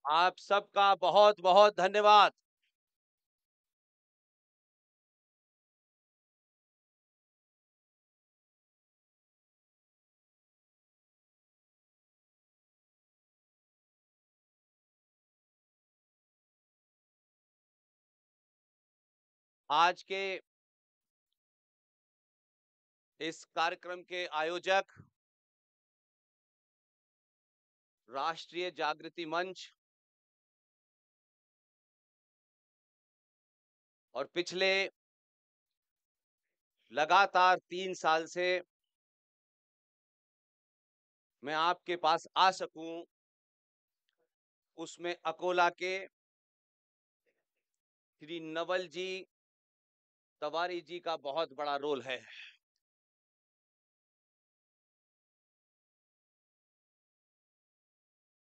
आप सबका बहुत बहुत धन्यवाद। आज के इस कार्यक्रम के आयोजक राष्ट्रीय जागृति मंच और पिछले लगातार 3 साल से मैं आपके पास आ सकूं, उसमें अकोला के श्री नवल जी तवारी जी का बहुत बड़ा रोल है।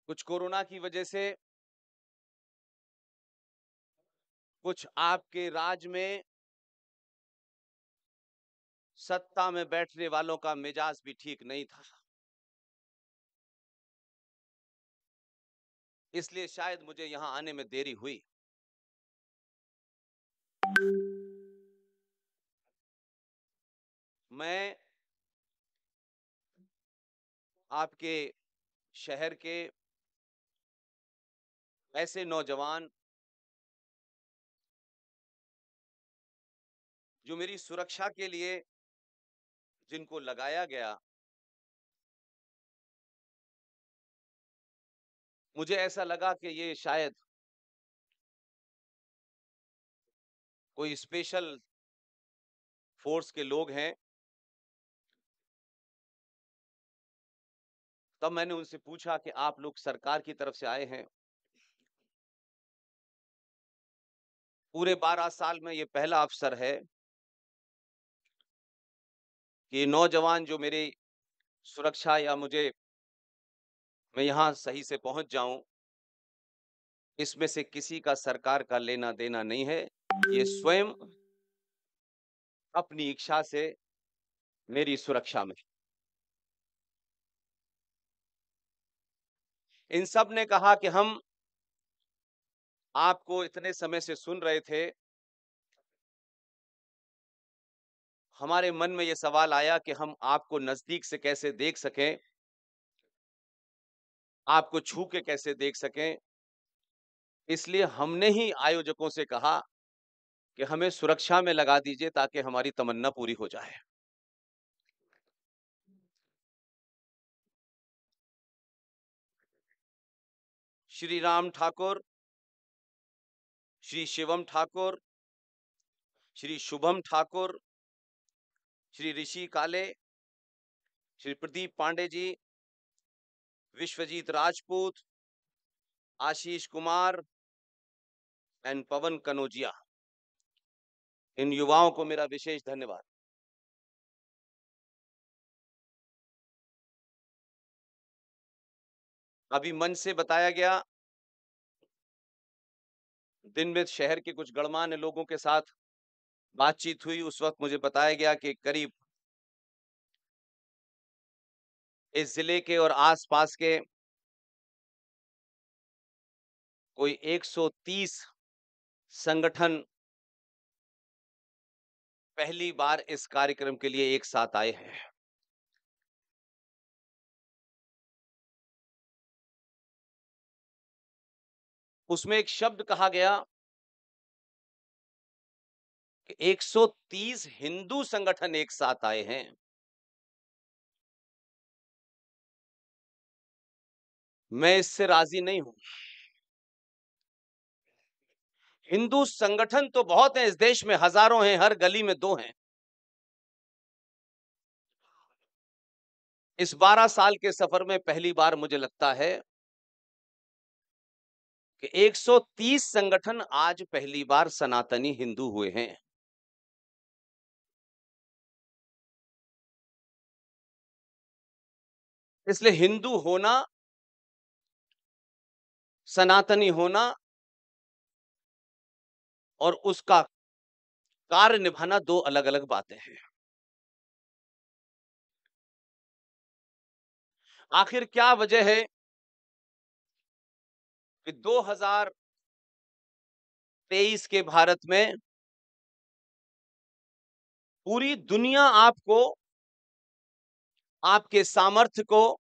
कुछ कोरोना की वजह से, कुछ आपके राज में सत्ता में बैठने वालों का मिजाज भी ठीक नहीं था, इसलिए शायद मुझे यहां आने में देरी हुई। मैं आपके शहर के ऐसे नौजवान जो मेरी सुरक्षा के लिए जिनको लगाया गया, मुझे ऐसा लगा कि ये शायद कोई स्पेशल फोर्स के लोग हैं। तब मैंने उनसे पूछा कि आप लोग सरकार की तरफ से आए हैं। पूरे 12 साल में ये पहला अवसर है कि नौजवान जो मेरी सुरक्षा या मैं यहां सही से पहुंच जाऊं, इसमें से किसी का सरकार का लेना देना नहीं है। ये स्वयं अपनी इच्छा से मेरी सुरक्षा में। इन सब ने कहा कि हम आपको इतने समय से सुन रहे थे। हमारे मन में ये सवाल आया कि हम आपको नजदीक से कैसे देख सकें, आपको छू के कैसे देख सकें। इसलिए हमने ही आयोजकों से कहा कि हमें सुरक्षा में लगा दीजिए ताकि हमारी तमन्ना पूरी हो जाए। श्री राम ठाकुर, श्री शिवम ठाकुर, श्री शुभम ठाकुर, श्री ऋषि काले, श्री प्रदीप पांडे जी, विश्वजीत राजपूत, आशीष कुमार एंड पवन कनौजिया, इन युवाओं को मेरा विशेष धन्यवाद। अभी मंच से बताया गया, दिन में शहर के कुछ गणमान्य लोगों के साथ बातचीत हुई। उस वक्त मुझे बताया गया कि करीब इस जिले के और आसपास के कोई 130 संगठन पहली बार इस कार्यक्रम के लिए एक साथ आए हैं। उसमें एक शब्द कहा गया कि 130 हिंदू संगठन एक साथ आए हैं। मैं इससे राजी नहीं हूं। हिंदू संगठन तो बहुत हैं इस देश में, हजारों हैं, हर गली में दो हैं। इस 12 साल के सफर में पहली बार मुझे लगता है कि 130 संगठन आज पहली बार सनातनी हिंदू हुए हैं। इसलिए हिंदू होना, सनातनी होना और उसका कार्य निभाना दो अलग-अलग बातें हैं। आखिर क्या वजह है कि 2023 के भारत में पूरी दुनिया आपको, आपके सामर्थ्य को,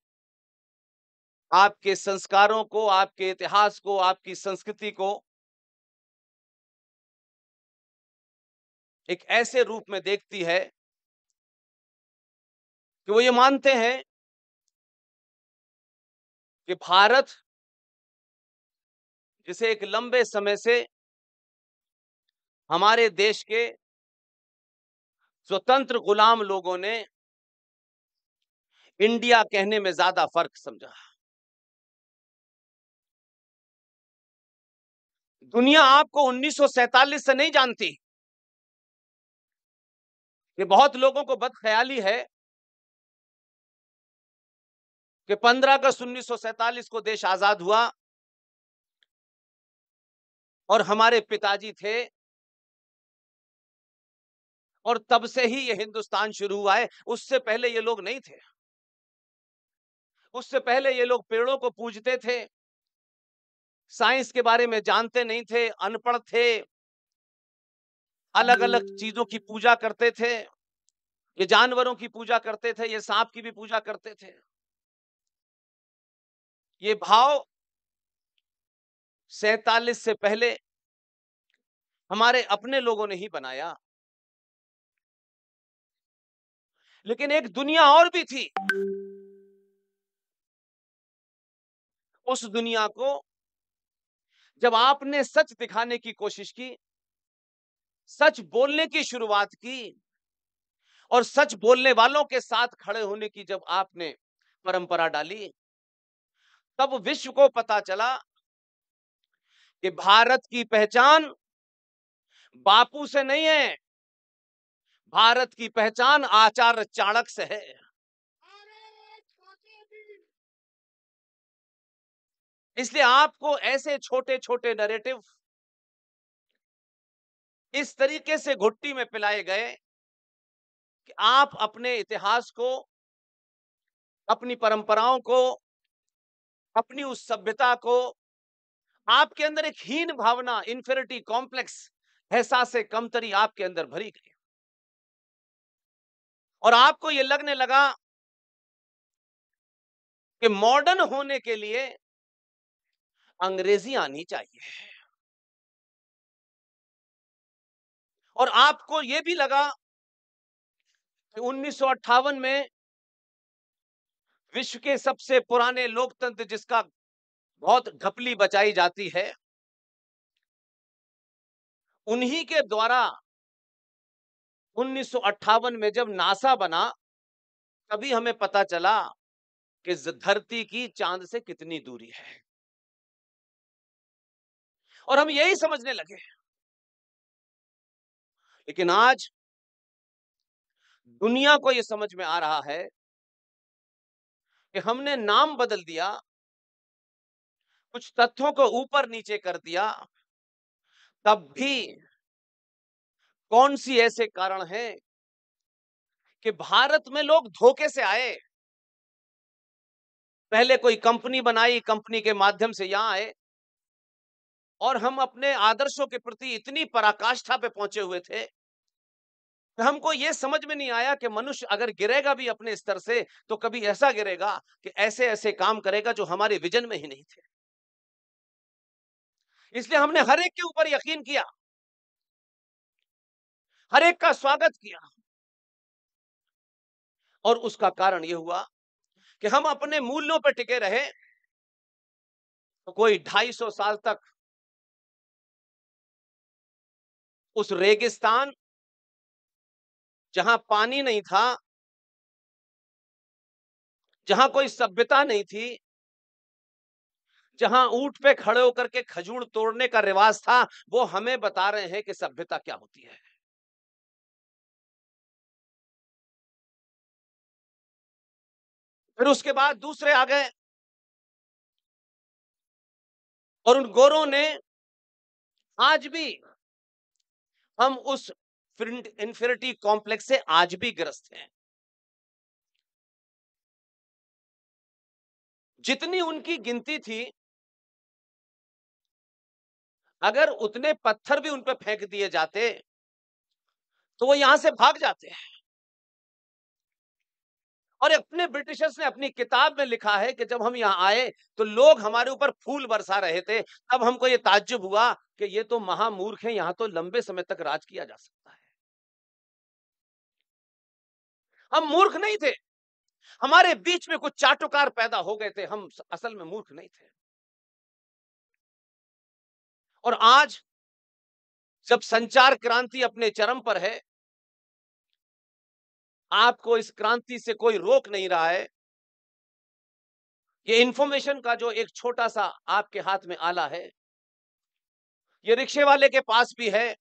आपके संस्कारों को, आपके इतिहास को, आपकी संस्कृति को एक ऐसे रूप में देखती है कि वो ये मानते हैं कि भारत, जिसे एक लंबे समय से हमारे देश के स्वतंत्र गुलाम लोगों ने इंडिया कहने में ज्यादा फर्क समझा। दुनिया आपको 1947 से नहीं जानती। ये बहुत लोगों को बदख्याली है कि 15 अगस्त 1947 को देश आजाद हुआ और हमारे पिताजी थे और तब से ही ये हिंदुस्तान शुरू हुआ है। उससे पहले ये लोग नहीं थे। उससे पहले ये लोग पेड़ों को पूजते थे, साइंस के बारे में जानते नहीं थे, अनपढ़ थे, अलग अलग चीजों की पूजा करते थे। ये जानवरों की पूजा करते थे, ये सांप की भी पूजा करते थे। ये भाव 47 से पहले हमारे अपने लोगों ने ही बनाया। लेकिन एक दुनिया और भी थी। उस दुनिया को जब आपने सच दिखाने की कोशिश की, सच बोलने की शुरुआत की और सच बोलने वालों के साथ खड़े होने की जब आपने परंपरा डाली, तब विश्व को पता चला कि भारत की पहचान बापू से नहीं है, भारत की पहचान आचार्य चाणक्य से है। इसलिए आपको ऐसे छोटे छोटे नैरेटिव इस तरीके से घुट्टी में पिलाए गए कि आप अपने इतिहास को, अपनी परंपराओं को, अपनी उस सभ्यता को, आपके अंदर एक हीन भावना, इंफीरियरिटी कॉम्प्लेक्स, एहसास कमतरी आपके अंदर भरी गई और आपको यह लगने लगा कि मॉडर्न होने के लिए अंग्रेजी आनी चाहिए। और आपको यह भी लगा कि 1958 में विश्व के सबसे पुराने लोकतंत्र, जिसका बहुत घपली बचाई जाती है, उन्हीं के द्वारा 1958 में जब नासा बना, तभी हमें पता चला कि धरती की चांद से कितनी दूरी है। और हम यही समझने लगे। लेकिन आज दुनिया को यह समझ में आ रहा है कि हमने नाम बदल दिया, कुछ तथ्यों को ऊपर नीचे कर दिया, तब भी कौन सी ऐसे कारण हैं कि भारत में लोग धोखे से आए। पहले कोई कंपनी बनाई, कंपनी के माध्यम से यहां आए और हम अपने आदर्शों के प्रति इतनी पराकाष्ठा पे पहुंचे हुए थे कि हमको यह समझ में नहीं आया कि मनुष्य अगर गिरेगा भी अपने स्तर से, तो कभी ऐसा गिरेगा कि ऐसे ऐसे काम करेगा जो हमारे विजन में ही नहीं थे। इसलिए हमने हर एक के ऊपर यकीन किया, हर एक का स्वागत किया और उसका कारण यह हुआ कि हम अपने मूल्यों पर टिके रहे। तो कोई 250 साल तक उस रेगिस्तान, जहां पानी नहीं था, जहां कोई सभ्यता नहीं थी, जहां ऊंट पे खड़े होकर के खजूर तोड़ने का रिवाज था, वो हमें बता रहे हैं कि सभ्यता क्या होती है। फिर उसके बाद दूसरे आ गए और उन गोरों ने, आज भी हम उस इंफिनिटी कॉम्प्लेक्स से आज भी ग्रस्त हैं। जितनी उनकी गिनती थी, अगर उतने पत्थर भी उन पे फेंक दिए जाते, तो वो यहां से भाग जाते हैं। और अपने ब्रिटिशर्स ने अपनी किताब में लिखा है कि जब हम यहाँ आए तो लोग हमारे ऊपर फूल बरसा रहे थे, तब हमको ये ताज्जुब हुआ कि ये तो महामूर्ख हैं, यहाँ तो लंबे समय तक राज किया जा सकता है। हम मूर्ख नहीं थे, हमारे बीच में कुछ चाटुकार पैदा हो गए थे, हम असल में मूर्ख नहीं थे। और आज जब संचार क्रांति अपने चरम पर है, आपको इस क्रांति से कोई रोक नहीं रहा है। ये इंफॉर्मेशन का जो एक छोटा सा आपके हाथ में आला है, ये रिक्शे वाले के पास भी है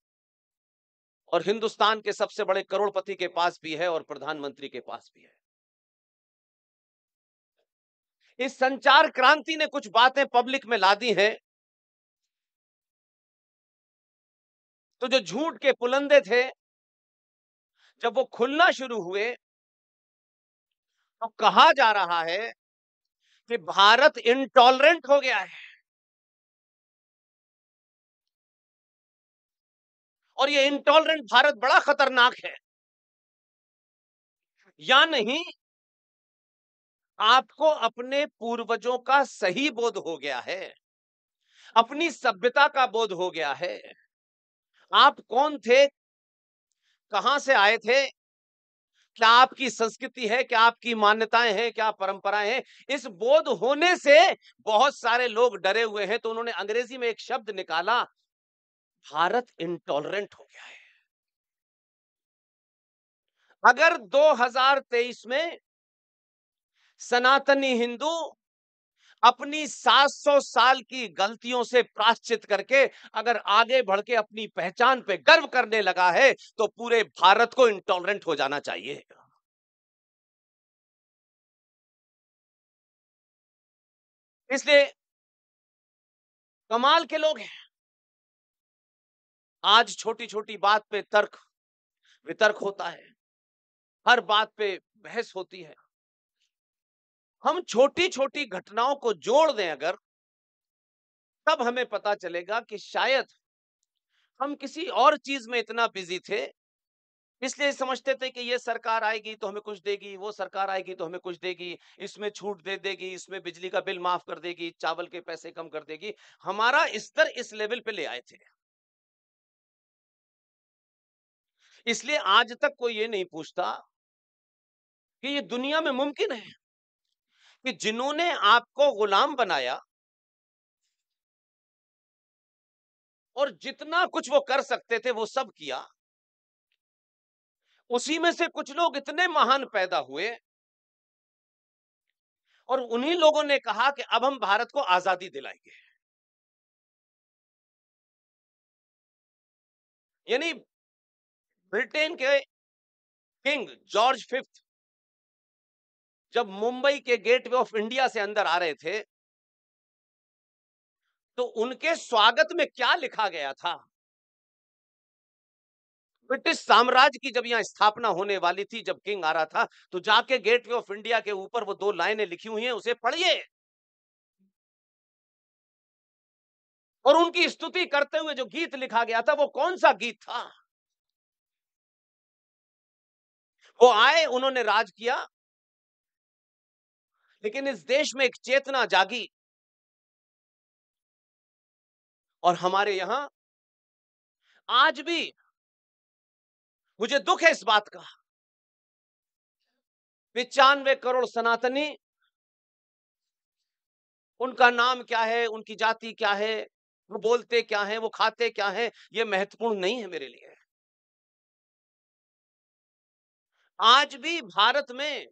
और हिंदुस्तान के सबसे बड़े करोड़पति के पास भी है और प्रधानमंत्री के पास भी है। इस संचार क्रांति ने कुछ बातें पब्लिक में ला दी हैं, तो जो झूठ के पुलंदे थे, जब वो खुलना शुरू हुए, तो कहा जा रहा है कि भारत इंटॉलरेंट हो गया है। और ये इंटॉलरेंट भारत बड़ा खतरनाक है। या नहीं, आपको अपने पूर्वजों का सही बोध हो गया है, अपनी सभ्यता का बोध हो गया है। आप कौन थे, कहां से आए थे, क्या आपकी संस्कृति है, क्या आपकी मान्यताएं हैं, क्या परंपराएं हैं, इस बोध होने से बहुत सारे लोग डरे हुए हैं। तो उन्होंने अंग्रेजी में एक शब्द निकाला, भारत इंटॉलरेंट हो गया है। अगर 2023 में सनातनी हिंदू अपनी 700 साल की गलतियों से प्रायश्चित करके अगर आगे बढ़ के अपनी पहचान पे गर्व करने लगा है, तो पूरे भारत को इंटॉलरेंट हो जाना चाहिए। इसलिए कमाल के लोग हैं। आज छोटी छोटी बात पे तर्क वितर्क होता है, हर बात पे बहस होती है। हम छोटी छोटी घटनाओं को जोड़ दें अगर, तब हमें पता चलेगा कि शायद हम किसी और चीज में इतना बिजी थे, इसलिए समझते थे कि ये सरकार आएगी तो हमें कुछ देगी, वो सरकार आएगी तो हमें कुछ देगी, इसमें छूट दे देगी, इसमें बिजली का बिल माफ कर देगी, चावल के पैसे कम कर देगी। हमारा स्तर इस लेवल पे ले आए थे। इसलिए आज तक कोई ये नहीं पूछता कि ये दुनिया में मुमकिन है कि जिन्होंने आपको गुलाम बनाया और जितना कुछ वो कर सकते थे वो सब किया, उसी में से कुछ लोग इतने महान पैदा हुए और उन्हीं लोगों ने कहा कि अब हम भारत को आजादी दिलाएंगे। यानी ब्रिटेन के किंग जॉर्ज फिफ्थ जब मुंबई के गेटवे ऑफ इंडिया से अंदर आ रहे थे, तो उनके स्वागत में क्या लिखा गया था। ब्रिटिश साम्राज्य की जब यहां स्थापना होने वाली थी, जब किंग आ रहा था, तो जाके गेटवे ऑफ इंडिया के ऊपर वो 2 लाइनें लिखी हुई हैं, उसे पढ़िए। और उनकी स्तुति करते हुए जो गीत लिखा गया था, वो कौन सा गीत था। वो आए, उन्होंने राज किया, लेकिन इस देश में एक चेतना जागी। और हमारे यहां आज भी मुझे दुख है इस बात का, 95 करोड़ सनातनी, उनका नाम क्या है, उनकी जाति क्या है, वो बोलते क्या हैं, वो खाते क्या हैं, ये महत्वपूर्ण नहीं है मेरे लिए। आज भी भारत में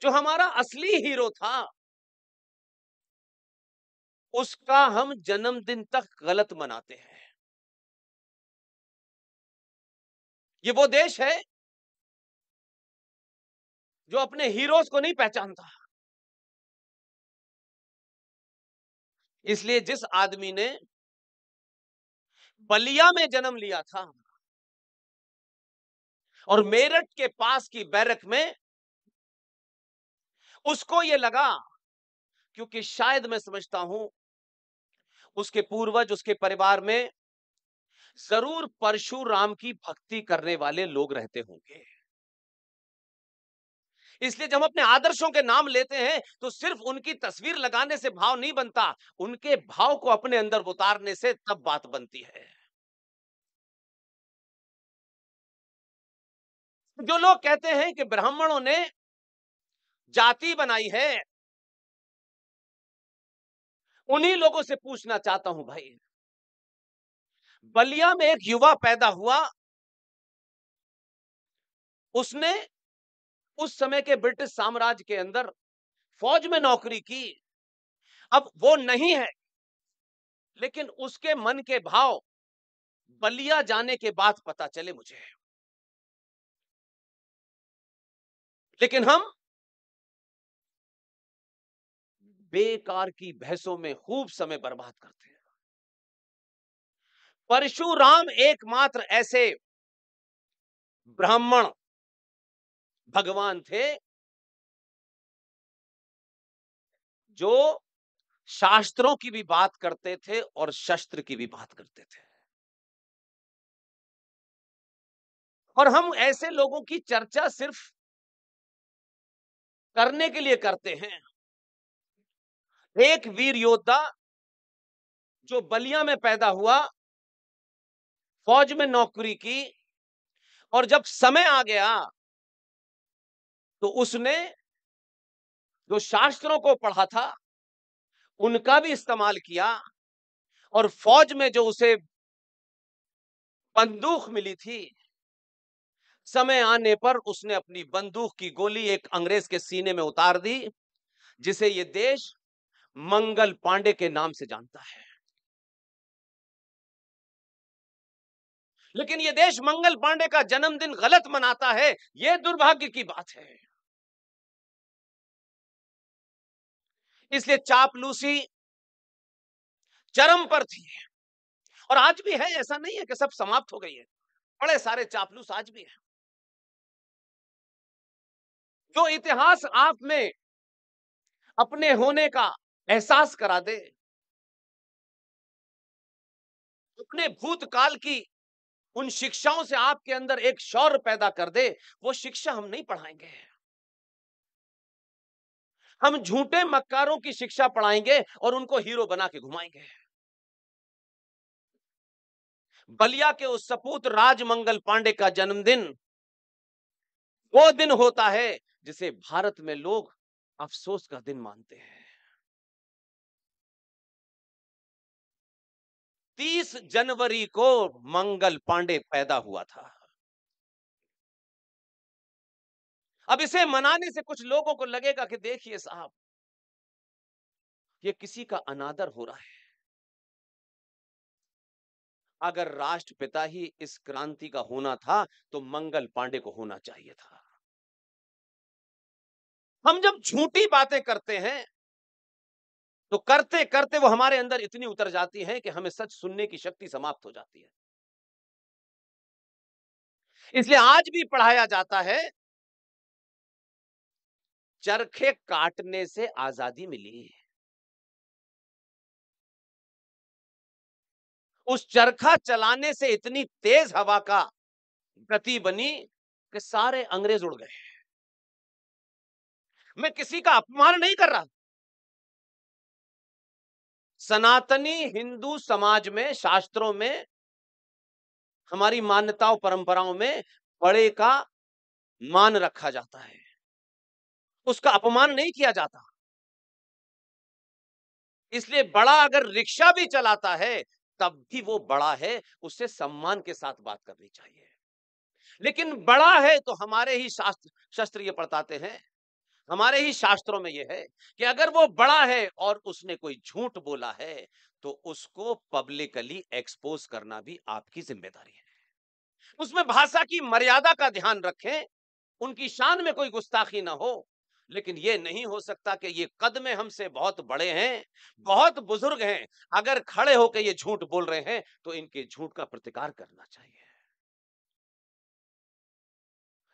जो हमारा असली हीरो था, उसका हम जन्मदिन तक गलत मनाते हैं। ये वो देश है जो अपने हीरोज को नहीं पहचानता। इसलिए जिस आदमी ने बलिया में जन्म लिया था और मेरठ के पास की बैरक में, उसको ये लगा, क्योंकि शायद मैं समझता हूं उसके पूर्वज, उसके परिवार में जरूर परशुराम की भक्ति करने वाले लोग रहते होंगे। इसलिए जब हम अपने आदर्शों के नाम लेते हैं तो सिर्फ उनकी तस्वीर लगाने से भाव नहीं बनता, उनके भाव को अपने अंदर उतारने से तब बात बनती है। जो लोग कहते हैं कि ब्राह्मणों ने जाति बनाई है, उन्हीं लोगों से पूछना चाहता हूं भाई, बलिया में एक युवा पैदा हुआ, उसने उस समय के ब्रिटिश साम्राज्य के अंदर फौज में नौकरी की। अब वो नहीं है, लेकिन उसके मन के भाव बलिया जाने के बाद पता चले मुझे। लेकिन हम बेकार की बहसों में खूब समय बर्बाद करते हैं। परशुराम एकमात्र ऐसे ब्राह्मण भगवान थे जो शास्त्रों की भी बात करते थे और शस्त्र की भी बात करते थे। और हम ऐसे लोगों की चर्चा सिर्फ करने के लिए करते हैं। एक वीर योद्धा जो बलिया में पैदा हुआ, फौज में नौकरी की, और जब समय आ गया तो उसने जो शास्त्रों को पढ़ा था उनका भी इस्तेमाल किया, और फौज में जो उसे बंदूक मिली थी, समय आने पर उसने अपनी बंदूक की गोली एक अंग्रेज के सीने में उतार दी, जिसे ये देश मंगल पांडे के नाम से जानता है। लेकिन ये देश मंगल पांडे का जन्मदिन गलत मनाता है, यह दुर्भाग्य की बात है। इसलिए चापलूसी चरम पर थी, और आज भी है, ऐसा नहीं है कि सब समाप्त हो गई है। बड़े सारे चापलूस आज भी हैं, जो इतिहास आप में अपने होने का एहसास करा दे, अपने भूतकाल की उन शिक्षाओं से आपके अंदर एक शौर्य पैदा कर दे, वो शिक्षा हम नहीं पढ़ाएंगे। हम झूठे मक्कारों की शिक्षा पढ़ाएंगे और उनको हीरो बना के घुमाएंगे। बलिया के उस सपूत राजमंगल पांडे का जन्मदिन वो दिन होता है जिसे भारत में लोग अफसोस का दिन मानते हैं। 30 जनवरी को मंगल पांडे पैदा हुआ था। अब इसे मनाने से कुछ लोगों को लगेगा कि देखिए साहब, ये किसी का अनादर हो रहा है। अगर राष्ट्रपिता ही इस क्रांति का होना था तो मंगल पांडे को होना चाहिए था। हम जब झूठी बातें करते हैं तो करते करते वो हमारे अंदर इतनी उतर जाती है कि हमें सच सुनने की शक्ति समाप्त हो जाती है। इसलिए आज भी पढ़ाया जाता है, चरखे काटने से आजादी मिली। उस चरखा चलाने से इतनी तेज हवा का गति बनी कि सारे अंग्रेज उड़ गए। मैं किसी का अपमान नहीं कर रहा। सनातनी हिंदू समाज में, शास्त्रों में, हमारी मान्यताओं परंपराओं में बड़े का मान रखा जाता है, उसका अपमान नहीं किया जाता। इसलिए बड़ा अगर रिक्शा भी चलाता है तब भी वो बड़ा है, उससे सम्मान के साथ बात करनी चाहिए। लेकिन बड़ा है तो हमारे ही शस्त्र ये बताते हैं, हमारे ही शास्त्रों में ये है कि अगर वो बड़ा है और उसने कोई झूठ बोला है तो उसको पब्लिकली एक्सपोज करना भी आपकी जिम्मेदारी है। उसमें भाषा की मर्यादा का ध्यान रखें, उनकी शान में कोई गुस्ताखी ना हो। लेकिन ये नहीं हो सकता कि ये कद में हमसे बहुत बड़े हैं, बहुत बुजुर्ग हैं, अगर खड़े होकर ये झूठ बोल रहे हैं तो इनके झूठ का प्रतिकार करना चाहिए।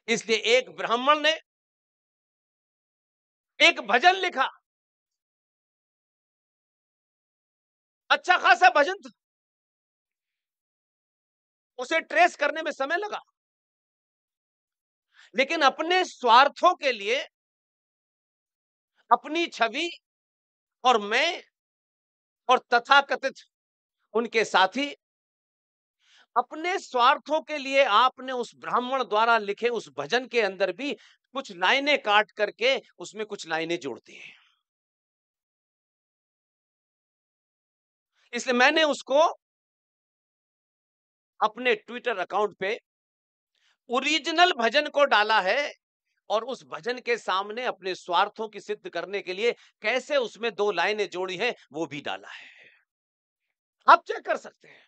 इसलिए एक ब्राह्मण ने एक भजन लिखा, अच्छा खासा भजन था, उसे ट्रेस करने में समय लगा, लेकिन अपने स्वार्थों के लिए अपनी छवि और मैं और तथाकथित उनके साथी, अपने स्वार्थों के लिए आपने उस ब्राह्मण द्वारा लिखे उस भजन के अंदर भी कुछ लाइनें काट करके उसमें कुछ लाइनें जोड़ती हैं। इसलिए मैंने उसको अपने ट्विटर अकाउंट पे ओरिजिनल भजन को डाला है और उस भजन के सामने अपने स्वार्थों की सिद्ध करने के लिए कैसे उसमें दो लाइनें जोड़ी हैं वो भी डाला है। आप चेक कर सकते हैं।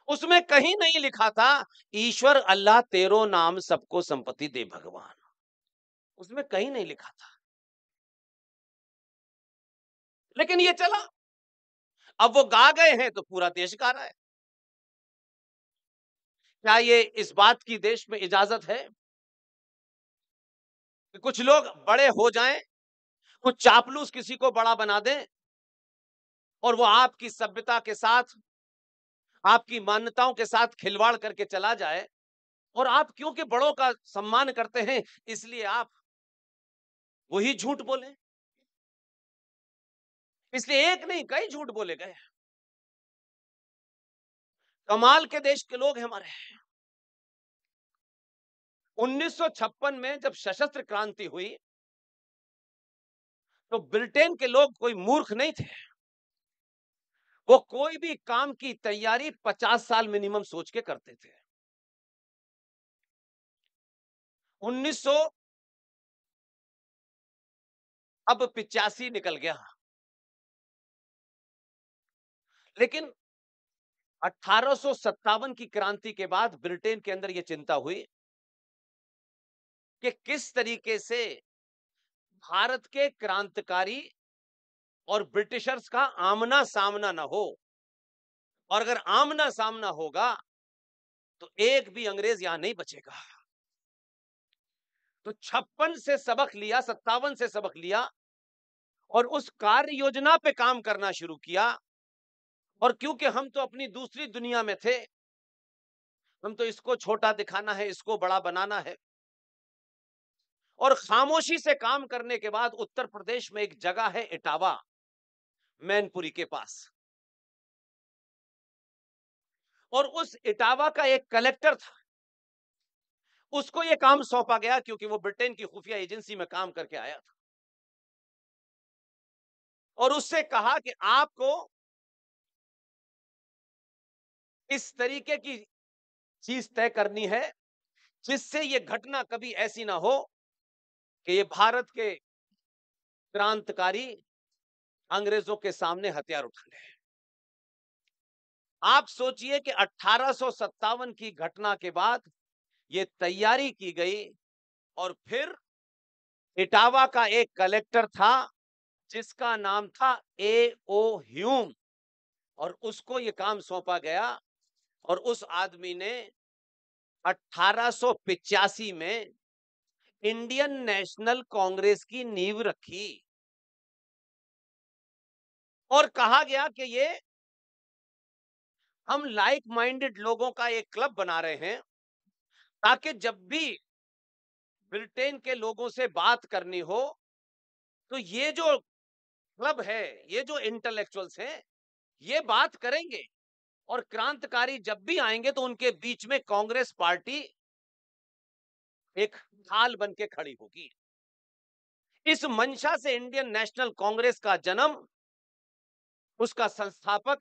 उसमें कहीं नहीं लिखा था ईश्वर अल्लाह तेरो नाम सबको संपत्ति दे भगवान, उसमें कहीं नहीं लिखा था, लेकिन ये चला। अब वो गा गए हैं तो पूरा देश गा रहा है। क्या ये इस बात की देश में इजाजत है कि कुछ लोग बड़े हो जाएं, कुछ चापलूस किसी को बड़ा बना दें और वो आपकी सभ्यता के साथ, आपकी मान्यताओं के साथ खिलवाड़ करके चला जाए, और आप क्योंकि बड़ों का सम्मान करते हैं इसलिए आप वही झूठ बोले। इसलिए एक नहीं कई झूठ बोले गए। कमाल के देश के लोग हैं हमारे। 1956 में जब सशस्त्र क्रांति हुई तो ब्रिटेन के लोग कोई मूर्ख नहीं थे। वो कोई भी काम की तैयारी 50 साल मिनिमम सोच के करते थे। 1900 अब 85 निकल गया, लेकिन 1857 की क्रांति के बाद ब्रिटेन के अंदर यह चिंता हुई कि किस तरीके से भारत के क्रांतिकारी और ब्रिटिशर्स का आमना सामना ना हो, और अगर आमना सामना होगा तो एक भी अंग्रेज यहां नहीं बचेगा। तो 56 से सबक लिया, 57 से सबक लिया और उस कार्य योजना पे काम करना शुरू किया। और क्योंकि हम तो अपनी दूसरी दुनिया में थे, हम तो इसको छोटा दिखाना है, इसको बड़ा बनाना है, और खामोशी से काम करने के बाद उत्तर प्रदेश में एक जगह है इटावा, मैनपुरी के पास, और उस इटावा का एक कलेक्टर था। उसको यह काम सौंपा गया क्योंकि वो ब्रिटेन की खुफिया एजेंसी में काम करके आया था, और उससे कहा कि आपको इस तरीके की चीज तय करनी है जिससे ये घटना कभी ऐसी ना हो कि ये भारत के क्रांतिकारी अंग्रेजों के सामने हथियार उठा ले। आप सोचिए कि 1857 की घटना के बाद ये तैयारी की गई, और फिर इटावा का एक कलेक्टर था जिसका नाम था ए ओ ह्यूम, और उसको ये काम सौंपा गया, और उस आदमी ने 1885 में इंडियन नेशनल कांग्रेस की नींव रखी, और कहा गया कि ये हम लाइक माइंडेड लोगों का एक क्लब बना रहे हैं ताकि जब भी ब्रिटेन के लोगों से बात करनी हो तो ये जो क्लब है, ये जो इंटेलेक्चुअल्स हैं, ये बात करेंगे, और क्रांतिकारी जब भी आएंगे तो उनके बीच में कांग्रेस पार्टी एक ढाल बन के खड़ी होगी। इस मंशा से इंडियन नेशनल कांग्रेस का जन्म, उसका संस्थापक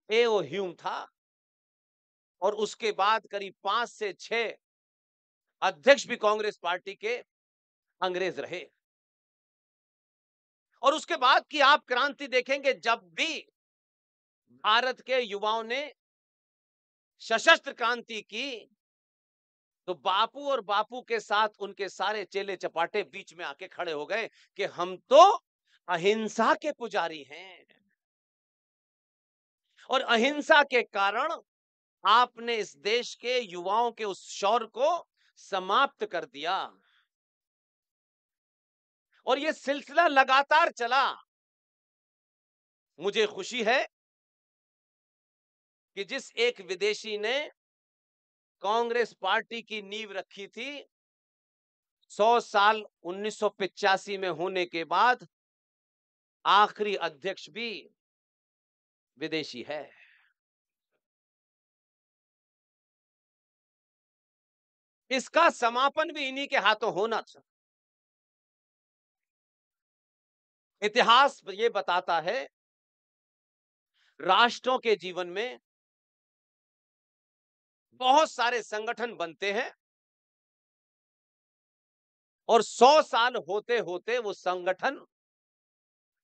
एओ ह्यूम था, और उसके बाद करीब 5 से 6 अध्यक्ष भी कांग्रेस पार्टी के अंग्रेज रहे। और उसके बाद की आप क्रांति देखेंगे, जब भी भारत के युवाओं ने सशस्त्र क्रांति की तो बापू और बापू के साथ उनके सारे चेले चपाटे बीच में आके खड़े हो गए कि हम तो अहिंसा के पुजारी हैं, और अहिंसा के कारण आपने इस देश के युवाओं के उस शौर्य को समाप्त कर दिया। और यह सिलसिला लगातार चला। मुझे खुशी है कि जिस एक विदेशी ने कांग्रेस पार्टी की नींव रखी थी, 100 साल 1985 में होने के बाद आखिरी अध्यक्ष भी विदेशी है। इसका समापन भी इन्हीं के हाथों होना था। इतिहास ये बताता है, राष्ट्रों के जीवन में बहुत सारे संगठन बनते हैं और 100 साल होते-होते वो संगठन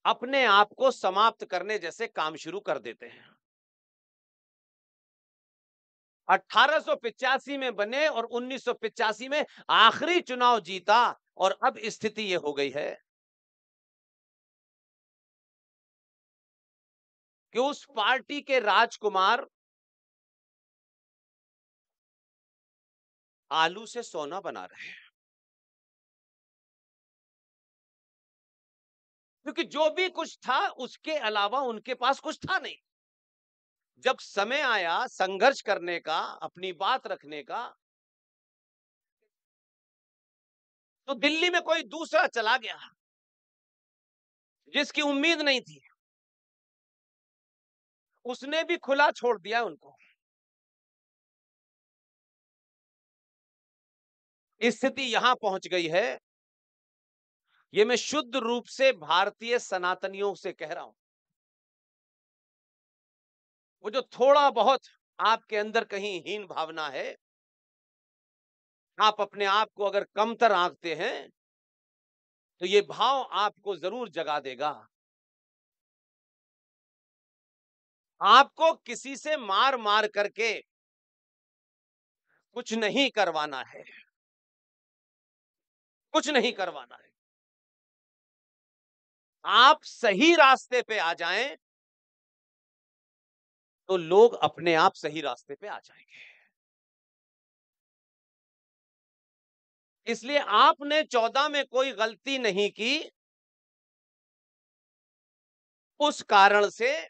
अपने आप को समाप्त करने जैसे काम शुरू कर देते हैं। 1885 में बने और 1985 में आखिरी चुनाव जीता और अब स्थिति ये हो गई है कि उस पार्टी के राजकुमार आलू से सोना बना रहे हैं। क्योंकि जो भी कुछ था उसके अलावा उनके पास कुछ था नहीं। जब समय आया संघर्ष करने का, अपनी बात रखने का, तो दिल्ली में कोई दूसरा चला गया जिसकी उम्मीद नहीं थी। उसने भी खुला छोड़ दिया उनको। स्थिति यहां पहुंच गई है, ये मैं शुद्ध रूप से भारतीय सनातनियों से कह रहा हूं। वो जो थोड़ा बहुत आपके अंदर कहीं हीन भावना है, आप अपने आप को अगर कमतर आंकते हैं, तो ये भाव आपको जरूर जगा देगा। आपको किसी से मार मार करके कुछ नहीं करवाना है, कुछ नहीं करवाना है। आप सही रास्ते पे आ जाएं, तो लोग अपने आप सही रास्ते पे आ जाएंगे। इसलिए आपने 14 में कोई गलती नहीं की, उस कारण से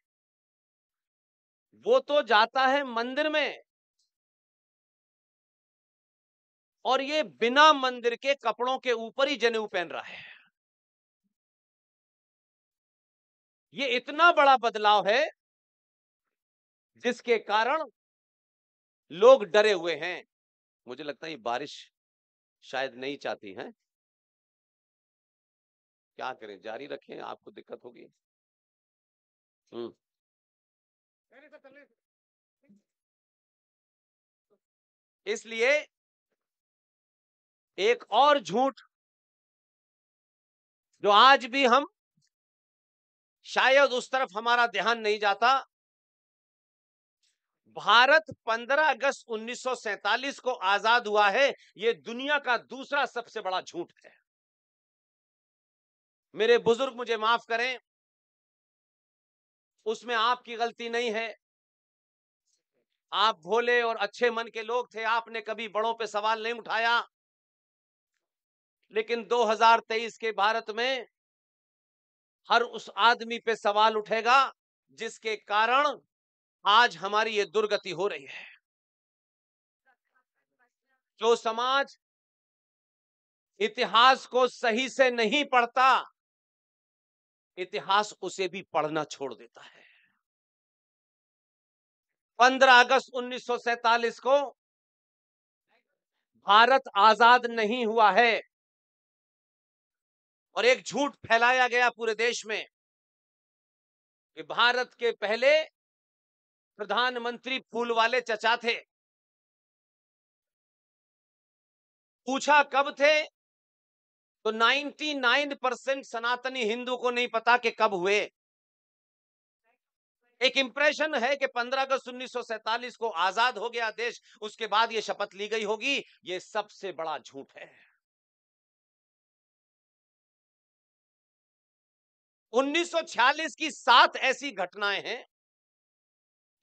वो तो जाता है मंदिर में और ये बिना मंदिर के कपड़ों के ऊपर ही जनेऊ पहन रहा है। ये इतना बड़ा बदलाव है जिसके कारण लोग डरे हुए हैं। मुझे लगता है ये बारिश शायद नहीं चाहती है। क्या करें, जारी रखें, आपको दिक्कत होगी। हम्म। इसलिए एक और झूठ जो आज भी हम शायद उस तरफ हमारा ध्यान नहीं जाता, भारत 15 अगस्त 1947 को आजाद हुआ है, ये दुनिया का दूसरा सबसे बड़ा झूठ है। मेरे बुजुर्ग मुझे माफ करें, उसमें आपकी गलती नहीं है। आप भोले और अच्छे मन के लोग थे, आपने कभी बड़ों पे सवाल नहीं उठाया। लेकिन 2023 के भारत में हर उस आदमी पे सवाल उठेगा जिसके कारण आज हमारी ये दुर्गति हो रही है। जो समाज इतिहास को सही से नहीं पढ़ता, इतिहास उसे भी पढ़ना छोड़ देता है। 15 अगस्त 1947 को भारत आजाद नहीं हुआ है और एक झूठ फैलाया गया पूरे देश में कि भारत के पहले प्रधानमंत्री फूलवाले चचा थे। पूछा कब थे, तो 99% सनातनी हिंदू को नहीं पता कि कब हुए। एक इंप्रेशन है कि 15 अगस्त 1947 को आजाद हो गया देश, उसके बाद ये शपथ ली गई होगी। ये सबसे बड़ा झूठ है। 1946 की 7 ऐसी घटनाएं हैं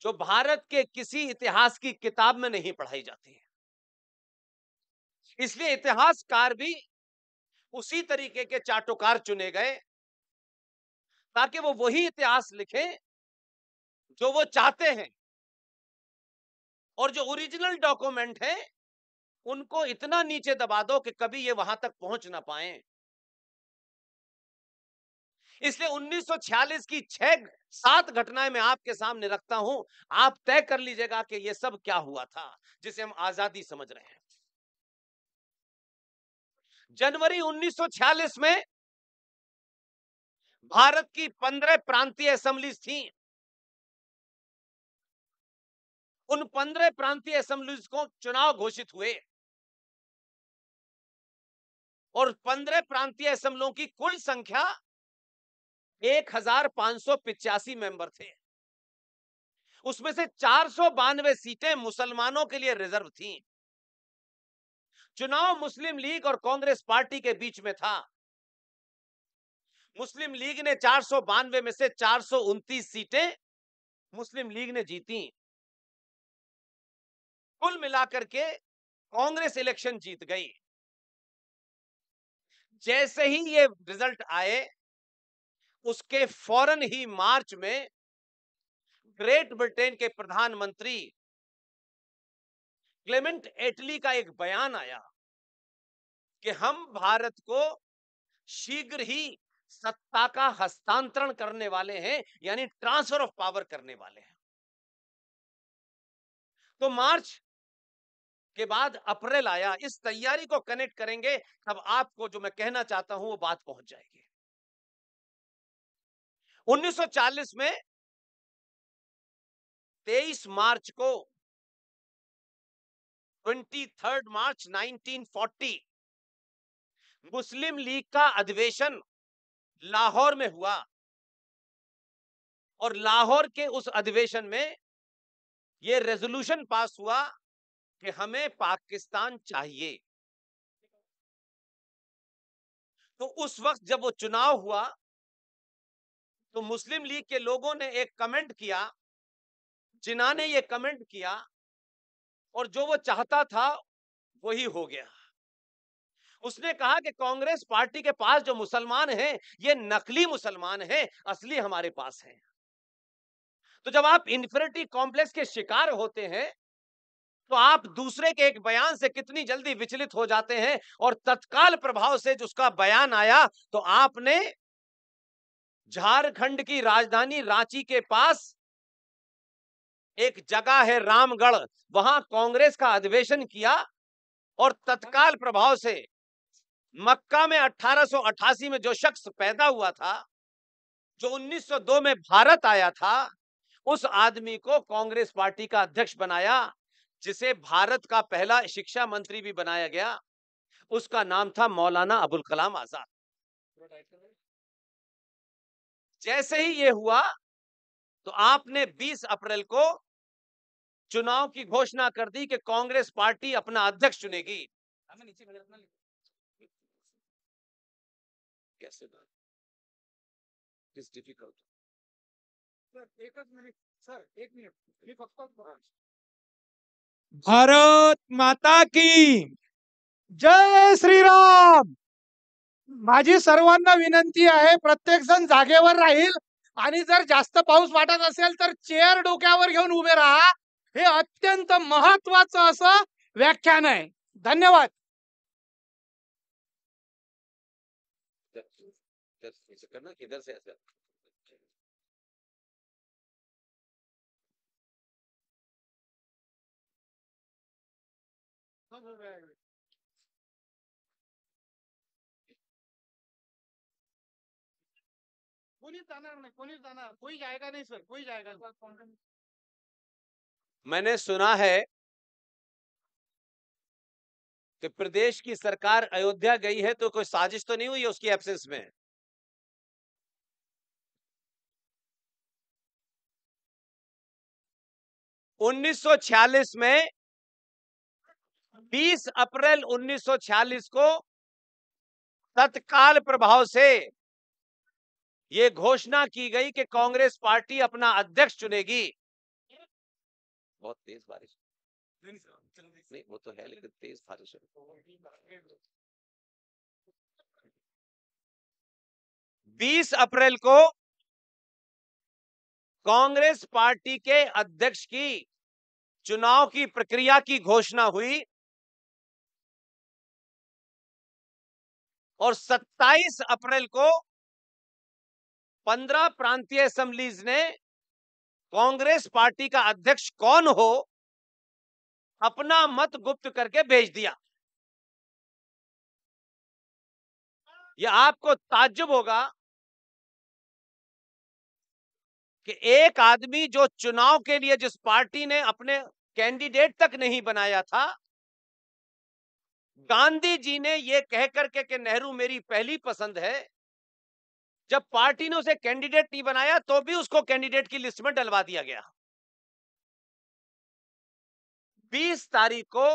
जो भारत के किसी इतिहास की किताब में नहीं पढ़ाई जाती है। इसलिए इतिहासकार भी उसी तरीके के चाटुकार चुने गए ताकि वो वही इतिहास लिखें जो वो चाहते हैं, और जो ओरिजिनल डॉक्यूमेंट है उनको इतना नीचे दबा दो कि कभी ये वहां तक पहुंच ना पाए। इसलिए 1946 की 6-7 घटनाएं मैं आपके सामने रखता हूं, आप तय कर लीजिएगा कि ये सब क्या हुआ था जिसे हम आजादी समझ रहे हैं। जनवरी 1946 में भारत की 15 प्रांतीय असेंबलीज थी। उन 15 प्रांतीय असेंबलीज को चुनाव घोषित हुए और 15 प्रांतीय असेंबलियों की कुल संख्या 1585 मेंबर थे। उसमें से 492 सीटें मुसलमानों के लिए रिजर्व थीं। चुनाव मुस्लिम लीग और कांग्रेस पार्टी के बीच में था। मुस्लिम लीग ने 492 में से 429 सीटें मुस्लिम लीग ने जीती। कुल मिलाकर के कांग्रेस इलेक्शन जीत गई। जैसे ही ये रिजल्ट आए, उसके फौरन ही मार्च में ग्रेट ब्रिटेन के प्रधानमंत्री क्लेमेंट एटली का एक बयान आया कि हम भारत को शीघ्र ही सत्ता का हस्तांतरण करने वाले हैं, यानी ट्रांसफर ऑफ पावर करने वाले हैं। तो मार्च के बाद अप्रैल आया। इस तैयारी को कनेक्ट करेंगे तब आपको जो मैं कहना चाहता हूं वो बात पहुंच जाएगी। 1940 में 23 मार्च को 23 मार्च 1940 मुस्लिम लीग का अधिवेशन लाहौर में हुआ और लाहौर के उस अधिवेशन में यह रेजोल्यूशन पास हुआ कि हमें पाकिस्तान चाहिए। तो उस वक्त जब वो चुनाव हुआ तो मुस्लिम लीग के लोगों ने एक कमेंट किया। जिन्ना ने ये कमेंट किया और जो वो चाहता था वही हो गया। उसने कहा कि कांग्रेस पार्टी के पास जो मुसलमान हैं ये नकली मुसलमान हैं, असली हमारे पास हैं। तो जब आप इन्फिनिटी कॉम्प्लेक्स के शिकार होते हैं तो आप दूसरे के एक बयान से कितनी जल्दी विचलित हो जाते हैं, और तत्काल प्रभाव से जो उसका बयान आया तो आपने झारखंड की राजधानी रांची के पास एक जगह है रामगढ़, वहां कांग्रेस का अधिवेशन किया और तत्काल प्रभाव से मक्का में 1888 में जो शख्स पैदा हुआ था, जो 1902 में भारत आया था, उस आदमी को कांग्रेस पार्टी का अध्यक्ष बनाया, जिसे भारत का पहला शिक्षा मंत्री भी बनाया गया। उसका नाम था मौलाना अबुल कलाम आजाद। जैसे ही ये हुआ तो आपने 20 अप्रैल को चुनाव की घोषणा कर दी कि कांग्रेस पार्टी अपना अध्यक्ष चुनेगी। कैसे बात इज डिफिकल्ट। सर एक मिनिट मी फक्त भारत माता की जय श्रीराम। माझी सर्वांना विनंती आहे, प्रत्येक जण जागेवर राहील आणि जर जास्त पाऊस वाटत असेल तर चेअर डोक्यावर घेऊन उभे राहा। हे अत्यंत महत्त्वाचं असं व्याख्यान आहे। धन्यवाद। करना इधर से ऐसे। कोणी जाणार नाही, कोणी जाणार, कोई जाएगा नहीं सर, कोई जाएगा नहीं। मैंने सुना है कि प्रदेश की सरकार अयोध्या गई है, तो कोई साजिश तो नहीं हुई है उसकी एब्सेंस में? 1946 में 20 अप्रैल 1946 को तत्काल प्रभाव से यह घोषणा की गई कि कांग्रेस पार्टी अपना अध्यक्ष चुनेगी। बहुत तेज बारिश नहीं, वो तो है लेकिन तेज बारिश है। 20 अप्रैल को कांग्रेस पार्टी के अध्यक्ष की चुनाव की प्रक्रिया की घोषणा हुई और 27 अप्रैल को 15 प्रांतीय असेंबलीज ने कांग्रेस पार्टी का अध्यक्ष कौन हो अपना मत गुप्त करके भेज दिया। यह आपको ताज्जुब होगा कि एक आदमी जो चुनाव के लिए जिस पार्टी ने अपने कैंडिडेट तक नहीं बनाया था, गांधी जी ने यह कह करके कि नेहरू मेरी पहली पसंद है, जब पार्टी ने उसे कैंडिडेट नहीं बनाया तो भी उसको कैंडिडेट की लिस्ट में डलवा दिया गया। 20 तारीख को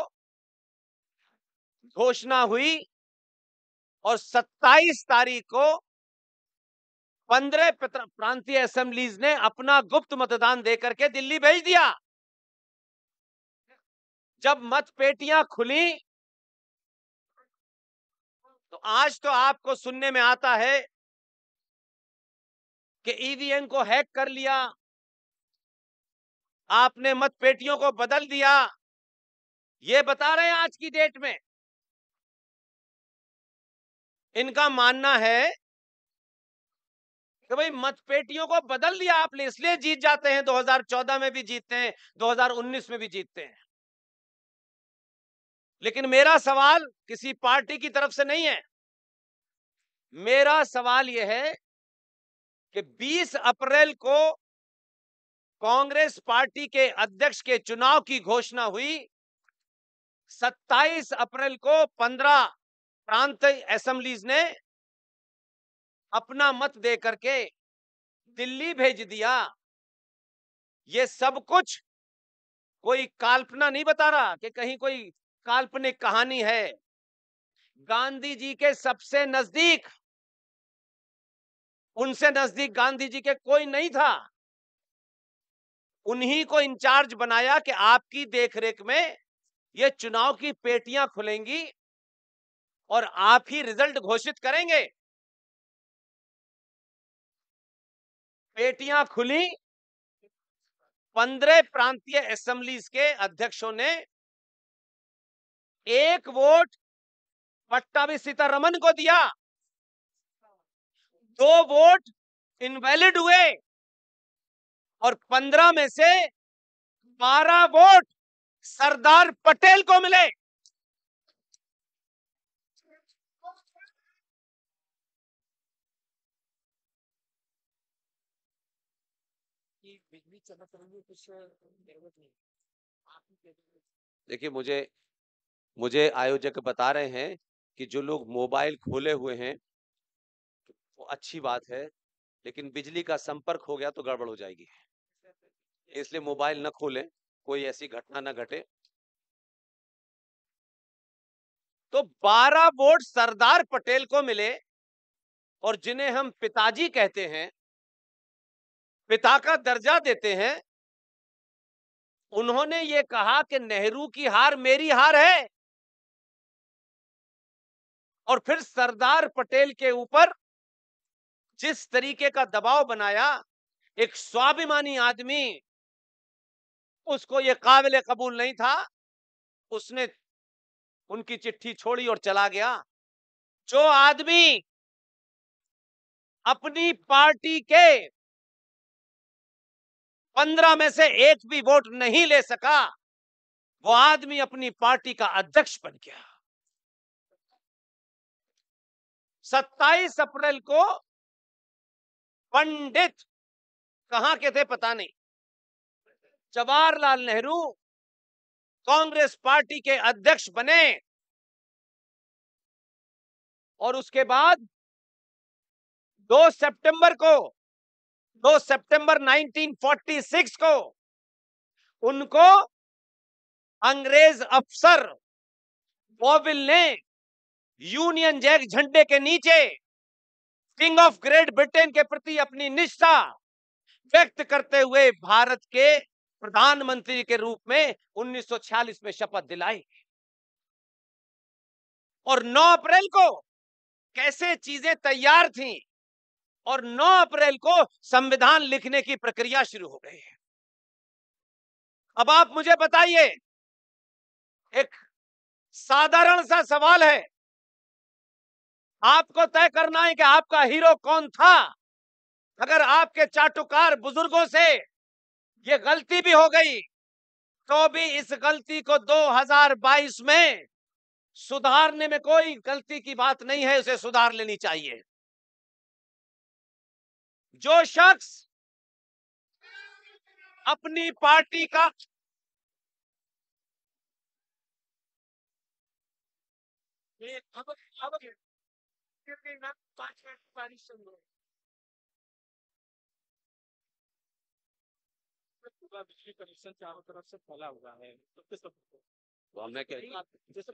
घोषणा हुई और 27 तारीख को 15 प्रांतीय असेंबलीज ने अपना गुप्त मतदान देकर के दिल्ली भेज दिया। जब मतपेटियां खुली तो आज तो आपको सुनने में आता है कि ईवीएम को हैक कर लिया, आपने मतपेटियों को बदल दिया। ये बता रहे हैं आज की डेट में। इनका मानना है कि भाई मतपेटियों को बदल दिया आपने इसलिए जीत जाते हैं, 2014 में भी जीतते हैं, 2019 में भी जीतते हैं। लेकिन मेरा सवाल किसी पार्टी की तरफ से नहीं है। मेरा सवाल यह है कि 20 अप्रैल को कांग्रेस पार्टी के अध्यक्ष के चुनाव की घोषणा हुई, 27 अप्रैल को 15 प्रांत असेंबलीज ने अपना मत दे करके दिल्ली भेज दिया। ये सब कुछ कोई कल्पना नहीं बता रहा कि कहीं कोई काल्पनिक कहानी है। गांधी जी के सबसे नजदीक, उनसे नजदीक गांधी जी के कोई नहीं था, उन्हीं को इंचार्ज बनाया कि आपकी देखरेख में ये चुनाव की पेटियां खुलेंगी और आप ही रिजल्ट घोषित करेंगे। पेटियां खुली, 15 प्रांतीय असेंबलीज के अध्यक्षों ने एक वोट पट्टाभी सीतारमन को दिया, 2 वोट इनवैलिड हुए और 15 में से 12 वोट सरदार पटेल को मिले। बिजली चमक रही है, कुछ जरूरत नहीं। देखिए, मुझे आयोजक बता रहे हैं कि जो लोग मोबाइल खोले हुए हैं वो अच्छी बात है, लेकिन बिजली का संपर्क हो गया तो गड़बड़ हो जाएगी, इसलिए मोबाइल न खोलें, कोई ऐसी घटना न घटे। तो 12 वोट सरदार पटेल को मिले और जिन्हें हम पिताजी कहते हैं, पिता का दर्जा देते हैं, उन्होंने ये कहा कि नेहरू की हार मेरी हार है। और फिर सरदार पटेल के ऊपर जिस तरीके का दबाव बनाया, एक स्वाभिमानी आदमी, उसको ये काबिल कबूल नहीं था, उसने उनकी चिट्ठी छोड़ी और चला गया। जो आदमी अपनी पार्टी के 15 में से एक भी वोट नहीं ले सका, वो आदमी अपनी पार्टी का अध्यक्ष बन गया। 27 अप्रैल को पंडित कहां के थे पता नहीं, जवाहरलाल नेहरू कांग्रेस पार्टी के अध्यक्ष बने और उसके बाद 2 सितंबर 1946 को उनको अंग्रेज अफसर बॉविल ने यूनियन जैक झंडे के नीचे किंग ऑफ ग्रेट ब्रिटेन के प्रति अपनी निष्ठा व्यक्त करते हुए भारत के प्रधानमंत्री के रूप में 1946 में शपथ दिलाई। और 9 अप्रैल को कैसे चीजें तैयार थीं, और 9 अप्रैल को संविधान लिखने की प्रक्रिया शुरू हो गई है। अब आप मुझे बताइए, एक साधारण सा सवाल है, आपको तय करना है कि आपका हीरो कौन था। अगर आपके चाटुकार बुजुर्गों से ये गलती भी हो गई, तो भी इस गलती को 2022 में सुधारने में कोई गलती की बात नहीं है, उसे सुधार लेनी चाहिए। जो शख्स अपनी पार्टी का बिजली कनेक्शन चारों तरफ से फैला हुआ है, तो किस तो हमने क्या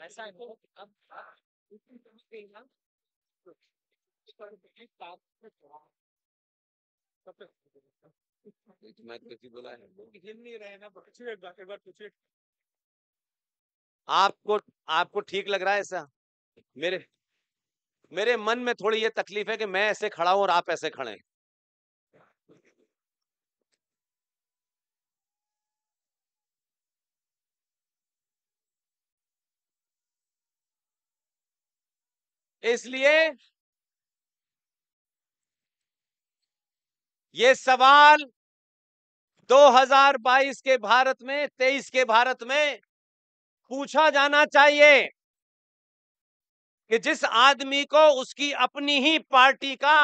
ऐसा है तो अब मैं किसी बोला है हिल नहीं रहे ना, पूछिए एक बार पूछिए। आपको आपको ठीक लग रहा है ऐसा? मेरे मेरे मन में थोड़ी ये तकलीफ है कि मैं ऐसे खड़ा हूं और आप ऐसे खड़े हैं। इसलिए ये सवाल 2022 के भारत में, 23 के भारत में पूछा जाना चाहिए कि जिस आदमी को उसकी अपनी ही पार्टी का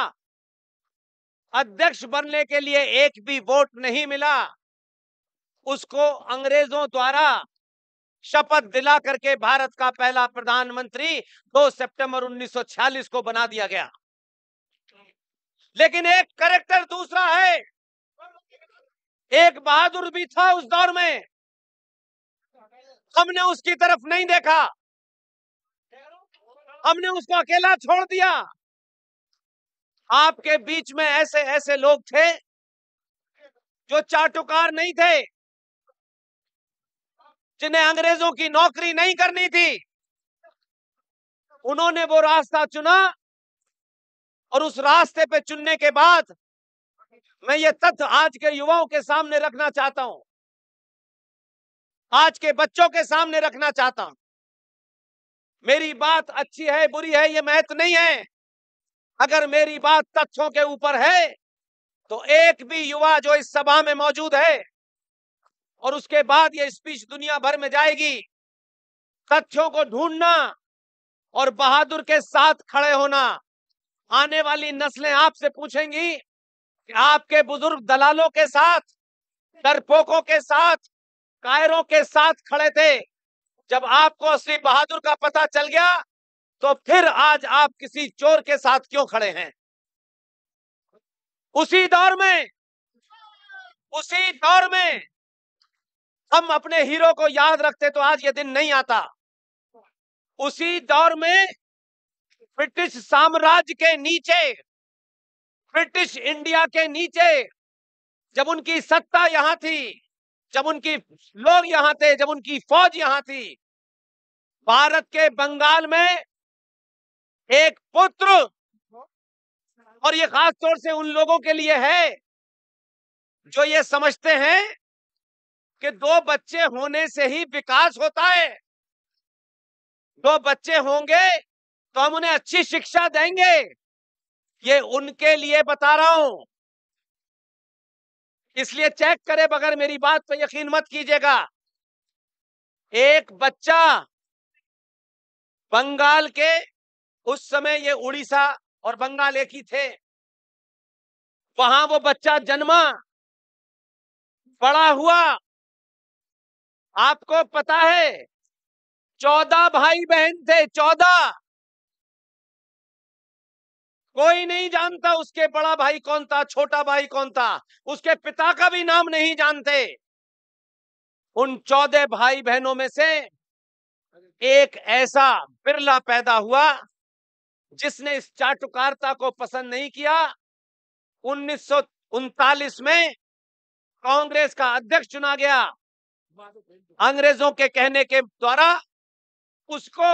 अध्यक्ष बनने के लिए एक भी वोट नहीं मिला, उसको अंग्रेजों द्वारा शपथ दिला करके भारत का पहला प्रधानमंत्री 2 सितंबर 1946 को बना दिया गया। लेकिन एक कैरेक्टर दूसरा है, एक बहादुर भी था उस दौर में, हमने उसकी तरफ नहीं देखा, हमने उसको अकेला छोड़ दिया। आपके बीच में ऐसे ऐसे लोग थे जो चाटुकार नहीं थे, जिन्हें अंग्रेजों की नौकरी नहीं करनी थी, उन्होंने वो रास्ता चुना। और उस रास्ते पे चुनने के बाद मैं ये तथ्य आज के युवाओं के सामने रखना चाहता हूं, आज के बच्चों के सामने रखना चाहता हूं। मेरी बात अच्छी है बुरी है ये महत्व नहीं है, अगर मेरी बात तथ्यों के ऊपर है तो एक भी युवा जो इस सभा में मौजूद है और उसके बाद ये स्पीच दुनिया भर में जाएगी, तथ्यों को ढूंढना और बहादुर के साथ खड़े होना। आने वाली नस्लें आपसे पूछेंगी कि आपके बुजुर्ग दलालों के साथ, डरपोकों के साथ, कायरों के साथ खड़े थे, जब आपको असली बहादुर का पता चल गया तो फिर आज आप किसी चोर के साथ क्यों खड़े हैं? उसी दौर में हम अपने हीरो को याद रखते तो आज ये दिन नहीं आता। उसी दौर में ब्रिटिश साम्राज्य के नीचे, ब्रिटिश इंडिया के नीचे, जब उनकी सत्ता यहां थी, जब उनकी लोग यहां थे, जब उनकी फौज यहां थी, भारत के बंगाल में एक पुत्र, और ये खास तौर से उन लोगों के लिए है जो ये समझते हैं कि 2 बच्चे होने से ही विकास होता है, 2 बच्चे होंगे तो हम उन्हें अच्छी शिक्षा देंगे, ये उनके लिए बता रहा हूं। इसलिए चेक करे बगैर मेरी बात पर यकीन मत कीजिएगा। एक बच्चा बंगाल के, उस समय ये उड़ीसा और बंगाल एक ही थे, वहां वो बच्चा जन्मा, बड़ा हुआ। आपको पता है 14 भाई बहन थे, 14। कोई नहीं जानता उसके बड़ा भाई कौन था, छोटा भाई कौन था, उसके पिता का भी नाम नहीं जानते। उन 14 भाई बहनों में से एक ऐसा बिरला पैदा हुआ जिसने इस चाटुकारिता को पसंद नहीं किया। 1939 में कांग्रेस का अध्यक्ष चुना गया, अंग्रेजों के कहने के द्वारा उसको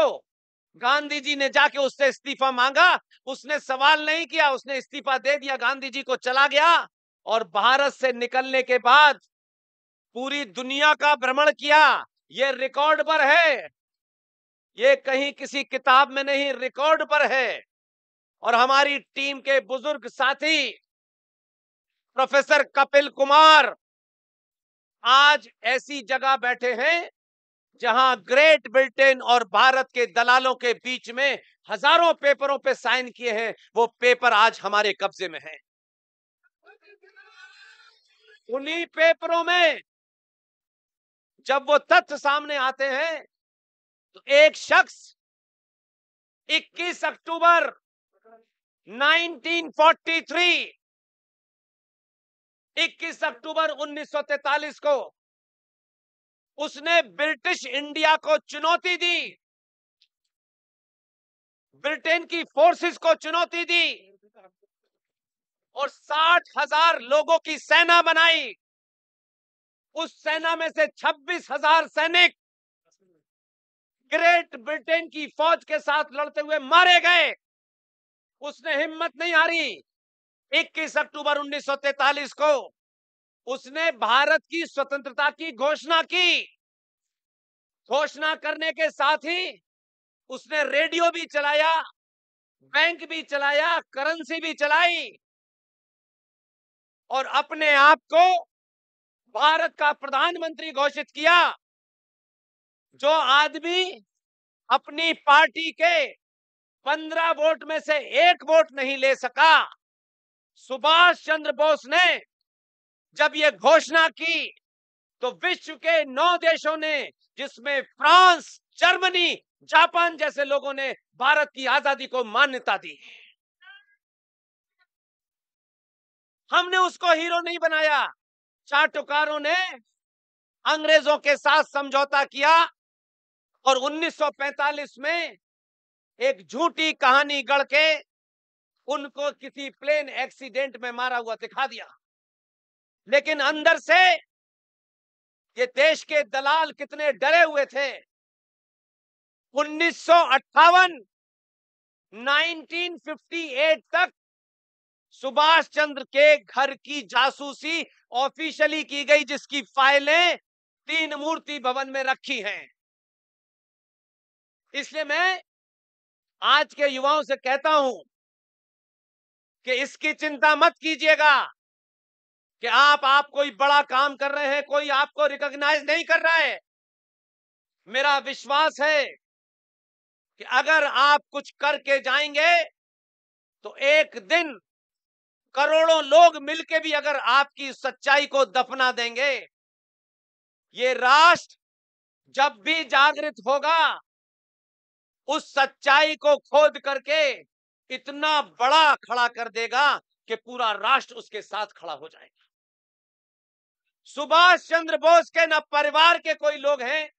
गांधी जी ने जाके उससे इस्तीफा मांगा, उसने सवाल नहीं किया, उसने इस्तीफा दे दिया, गांधी जी को चला गया और भारत से निकलने के बाद पूरी दुनिया का भ्रमण किया। ये रिकॉर्ड पर है, ये कहीं किसी किताब में नहीं, रिकॉर्ड पर है। और हमारी टीम के बुजुर्ग साथी प्रोफेसर कपिल कुमार आज ऐसी जगह बैठे हैं जहां ग्रेट ब्रिटेन और भारत के दलालों के बीच में हजारों पेपरों पे साइन किए हैं, वो पेपर आज हमारे कब्जे में हैं। उन्हीं पेपरों में जब वो तथ्य सामने आते हैं तो एक शख्स 21 अक्टूबर 1943, 21 अक्टूबर 1943 को उसने ब्रिटिश इंडिया को चुनौती दी, ब्रिटेन की फोर्सेस को चुनौती दी और 60,000 लोगों की सेना बनाई। उस सेना में से 26,000 सैनिक ग्रेट ब्रिटेन की फौज के साथ लड़ते हुए मारे गए। उसने हिम्मत नहीं हारी। 21 अक्टूबर 1943 को उसने भारत की स्वतंत्रता की घोषणा की। घोषणा करने के साथ ही उसने रेडियो भी चलाया, बैंक भी चलाया, करेंसी भी चलाई और अपने आप को भारत का प्रधानमंत्री घोषित किया। जो आदमी अपनी पार्टी के 15 वोट में से 1 वोट नहीं ले सका, सुभाष चंद्र बोस ने जब ये घोषणा की तो विश्व के 9 देशों ने, जिसमें फ्रांस, जर्मनी, जापान जैसे लोगों ने भारत की आजादी को मान्यता दी। हमने उसको हीरो नहीं बनाया। चाटुकारों ने अंग्रेजों के साथ समझौता किया और 1945 में एक झूठी कहानी गढ़ के उनको किसी प्लेन एक्सीडेंट में मारा हुआ दिखा दिया। लेकिन अंदर से ये देश के दलाल कितने डरे हुए थे। 1958, 1958 तक सुभाष चंद्र के घर की जासूसी ऑफिशियली की गई, जिसकी फाइलें 3 मूर्ति भवन में रखी हैं। इसलिए मैं आज के युवाओं से कहता हूं कि इसकी चिंता मत कीजिएगा कि आप कोई बड़ा काम कर रहे हैं, कोई आपको रिकॉग्नाइज नहीं कर रहा है। मेरा विश्वास है कि अगर आप कुछ करके जाएंगे तो एक दिन करोड़ों लोग मिलके भी अगर आपकी सच्चाई को दफना देंगे, ये राष्ट्र जब भी जागृत होगा उस सच्चाई को खोद करके इतना बड़ा खड़ा कर देगा कि पूरा राष्ट्र उसके साथ खड़ा हो जाएगा। सुभाष चंद्र बोस के न परिवार के कोई लोग हैं,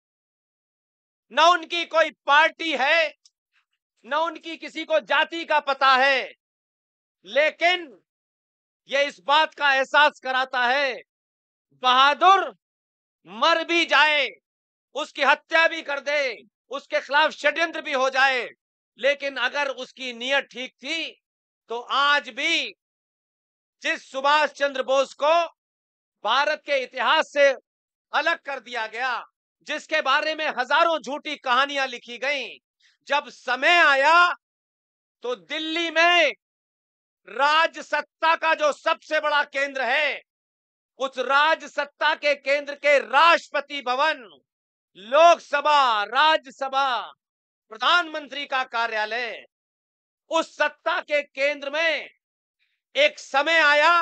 न उनकी कोई पार्टी है, न उनकी किसी को जाति का पता है, लेकिन ये इस बात का एहसास कराता है, बहादुर मर भी जाए, उसकी हत्या भी कर दे, उसके खिलाफ षड्यंत्र भी हो जाए, लेकिन अगर उसकी नीयत ठीक थी तो आज भी जिस सुभाष चंद्र बोस को भारत के इतिहास से अलग कर दिया गया, जिसके बारे में हजारों झूठी कहानियां लिखी गईं, जब समय आया तो दिल्ली में राज सत्ता का जो सबसे बड़ा केंद्र है, उस राज सत्ता के केंद्र के राष्ट्रपति भवन, लोकसभा, राज्यसभा, प्रधानमंत्री का कार्यालय, उस सत्ता के केंद्र में एक समय आया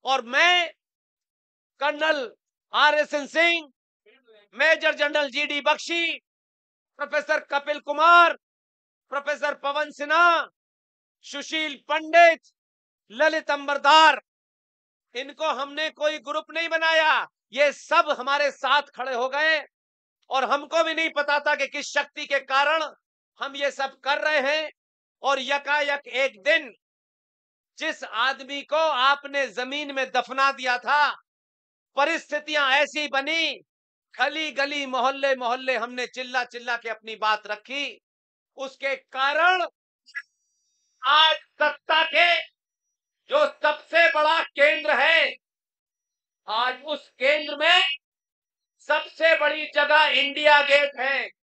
और मैं colonel RSN Singh, major general GD Bakshi, professor Kapil Kumar, professor Pawan Sinha, Sushil Pandit, Lalit Ambardar, इनको हमने कोई ग्रुप नहीं बनाया। ये सब हमारे साथ खड़े हो गए और हमको भी नहीं पता था कि किस शक्ति के कारण हम ये सब कर रहे हैं। और यकायक एक दिन जिस आदमी को आपने जमीन में दफना दिया था, परिस्थितियां ऐसी बनी, गली गली, मोहल्ले मोहल्ले हमने चिल्ला चिल्ला के अपनी बात रखी। उसके कारण आज सत्ता के जो सबसे बड़ा केंद्र है, आज उस केंद्र में सबसे बड़ी जगह इंडिया गेट है।